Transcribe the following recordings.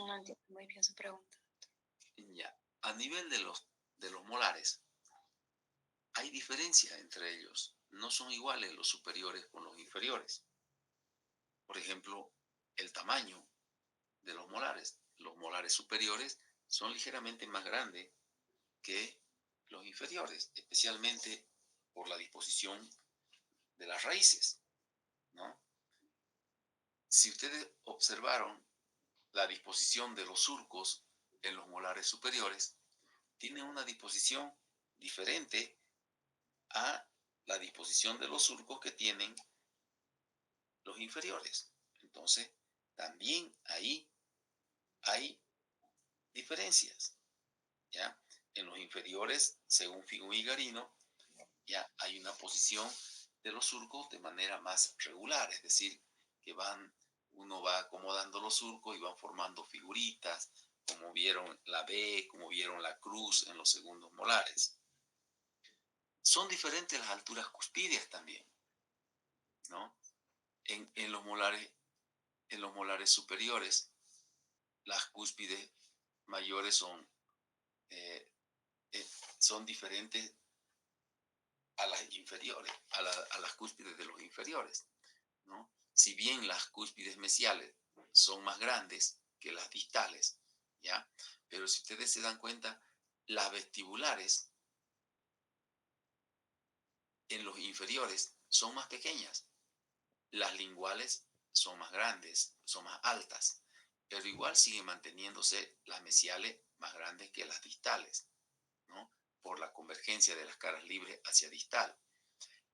No entiendo muy bien su pregunta. Ya. A nivel de los molares, hay diferencia entre ellos. No son iguales los superiores con los inferiores. Por ejemplo, el tamaño de los molares. Los molares superiores son ligeramente más grandes que los inferiores, especialmente por la disposición de las raíces, ¿no? Si ustedes observaron la disposición de los surcos en los molares superiores, tienen una disposición diferente a la disposición de los surcos que tienen los inferiores. Entonces, también ahí hay diferencias, ¿ya? En los inferiores, según Figo y Garino, ya hay una posición de los surcos de manera más regular, es decir, que uno va acomodando los surcos y van formando figuritas, como vieron la B, como vieron la cruz en los segundos molares. Son diferentes las alturas cuspídeas también, ¿no? En en los molares superiores, las cúspides mayores eh, eh, son diferentes a las inferiores, a las cúspides de los inferiores, ¿no? Si bien las cúspides mesiales son más grandes que las distales, ¿ya? Pero si ustedes se dan cuenta, las vestibulares en los inferiores son más pequeñas, las linguales son más grandes, son más altas, pero igual siguen manteniéndose las mesiales más grandes que las distales, ¿no? Por la convergencia de las caras libres hacia distal.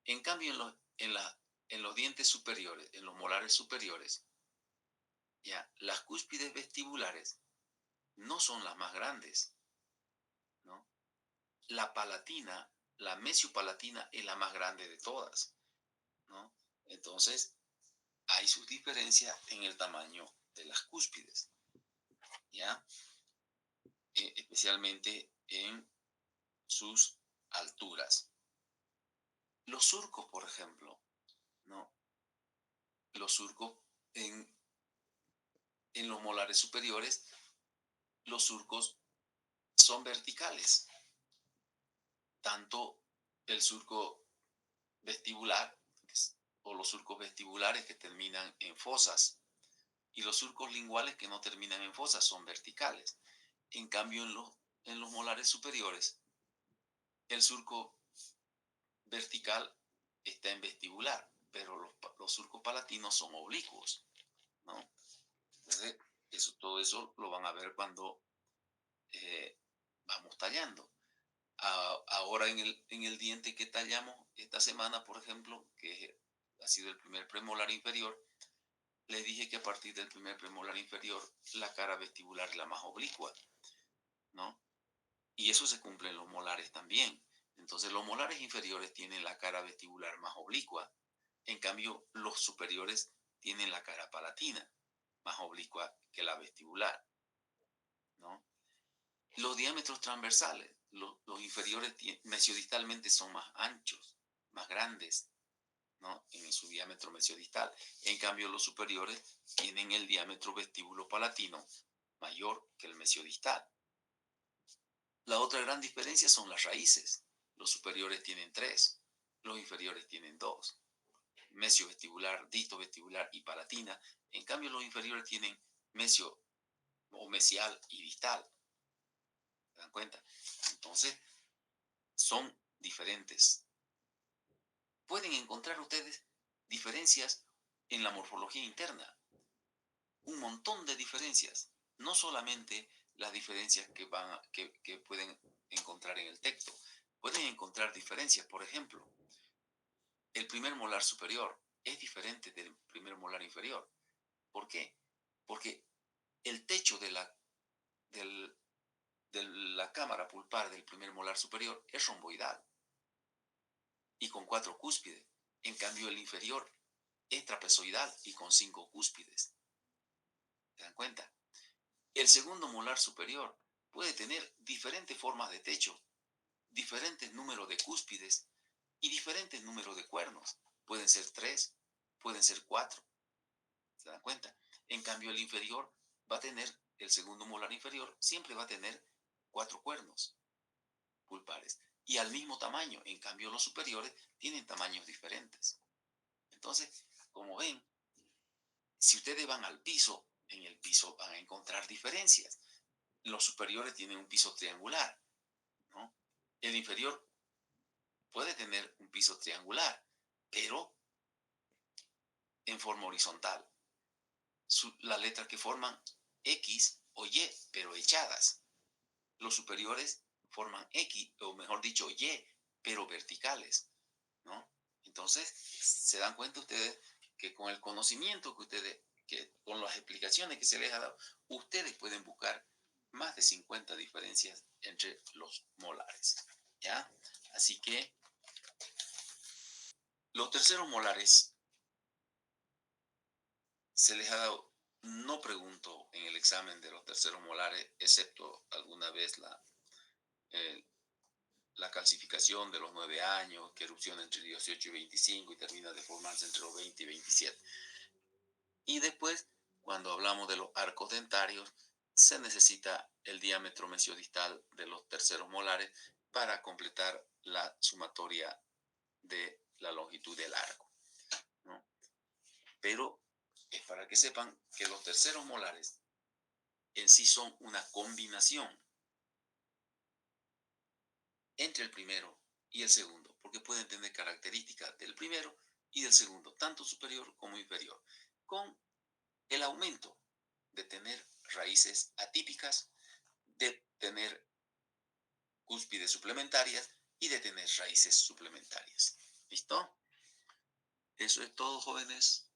En cambio, en los dientes superiores, en los molares superiores, ya, las cúspides vestibulares no son las más grandes, ¿no? La palatina, la mesiopalatina es la más grande de todas, ¿no? Entonces, hay sus diferencias en el tamaño de las cúspides, ¿ya? Especialmente en sus alturas. Los surcos, por ejemplo, ¿no? Los surcos en, en los molares superiores, los surcos son verticales, tanto el surco vestibular o los surcos vestibulares que terminan en fosas y los surcos linguales que no terminan en fosas son verticales. En cambio, en los molares superiores, el surco vertical está en vestibular, pero los surcos palatinos son oblicuos, ¿no? Entonces, todo eso lo van a ver cuando vamos tallando. Ahora en el diente que tallamos esta semana, por ejemplo, que ha sido el primer premolar inferior, les dije que a partir del primer premolar inferior, la cara vestibular es la más oblicua, ¿no? Y eso se cumple en los molares también. Entonces, los molares inferiores tienen la cara vestibular más oblicua. En cambio, los superiores tienen la cara palatina más oblicua que la vestibular, ¿no? Los diámetros transversales, los inferiores mesiodistalmente son más anchos, más grandes, ¿no? En su diámetro mesiodistal. En cambio, los superiores tienen el diámetro vestíbulo-palatino mayor que el mesiodistal. La otra gran diferencia son las raíces. Los superiores tienen tres, los inferiores tienen dos. Mesio vestibular, disto vestibular y palatina. En cambio, los inferiores tienen mesio o mesial y distal. ¿Se dan cuenta? Entonces, son diferentes. Pueden encontrar ustedes diferencias en la morfología interna. Un montón de diferencias. No solamente las diferencias que pueden encontrar en el texto. Pueden encontrar diferencias, por ejemplo, el primer molar superior es diferente del primer molar inferior. ¿Por qué? Porque el techo del, de la cámara pulpar del primer molar superior es romboidal y con 4 cúspides. En cambio, el inferior es trapezoidal y con 5 cúspides. ¿Se dan cuenta? El segundo molar superior puede tener diferentes formas de techo, diferentes números de cúspides y diferentes números de cuernos. Pueden ser 3, pueden ser 4. ¿Se dan cuenta? En cambio, el inferior va a tener el segundo molar inferior siempre va a tener 4 cuernos pulpares y al mismo tamaño. En cambio, los superiores tienen tamaños diferentes. Entonces, como ven, si ustedes van al piso, en el piso van a encontrar diferencias. Los superiores tienen un piso triangular, ¿no? El inferior puede tener un piso triangular, pero en forma horizontal. Las letras que forman X o Y, pero echadas. Los superiores forman X, o mejor dicho, Y, pero verticales, ¿no? Entonces, se dan cuenta ustedes que con el conocimiento que ustedes, que con las explicaciones que se les ha dado, ustedes pueden buscar más de 50 diferencias entre los molares, ¿ya? Así que los terceros molares se les ha dado, no pregunto en el examen de los terceros molares, excepto alguna vez eh, la calcificación de los 9 años, que erupciona entre 18 y 25 y termina de formarse entre los 20 y 27. Y después, cuando hablamos de los arcos dentarios, se necesita el diámetro mesiodistal de los terceros molares para completar la sumatoria de la longitud del arco, ¿no? Pero es para que sepan que los terceros molares en sí son una combinación entre el primero y el segundo, porque pueden tener características del primero y del segundo, tanto superior como inferior, con el aumento de tener raíces atípicas, de tener cúspides suplementarias y de tener raíces suplementarias. ¿Listo? Eso es todo, jóvenes.